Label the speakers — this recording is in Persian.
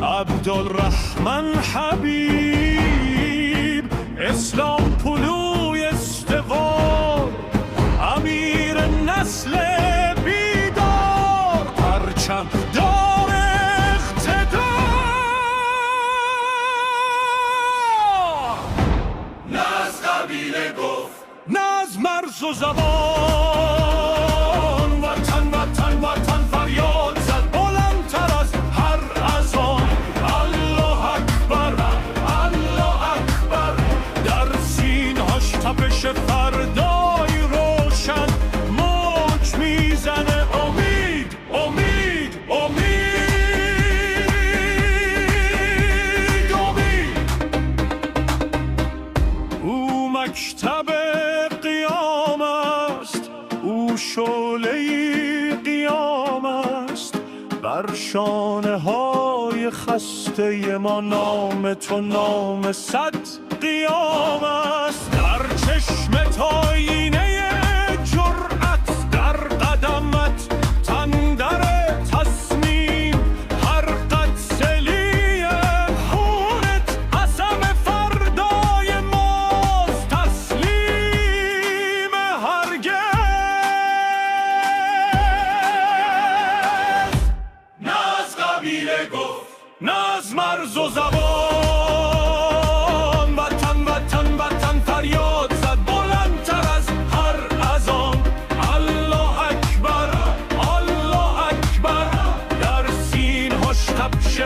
Speaker 1: عبدالرحمن حبیب، اسلام پلوی استوار، امیر نسل بیدار، پرچم دار اقتدار.
Speaker 2: نه از قبیله گفت،
Speaker 1: نه از مرز و زبان، وطن وطن وطن فریاد زد بلندتر از هر اذان. الله اکبر، الله اکبر، در سینه‌هاش تپش فردای روشن موج میزنه. امید امید امید امید. او مکتب قیام است، او شعله‌ای قیام است، بر شانه های خسته ما نام تو نام صد قیام است. در چشم تو آینه جرأت، در قدمت تندر تصمیم، هر قتلی خونت قسم فردای ماست، تسلیم هرگز.
Speaker 2: نه از قبیله گفت،
Speaker 1: نه از مرز و زبان، وطن وطن وطن فریاد زد بلندتر از هر اذان. الله اکبر، الله اکبر، در سینه‌هاش تپش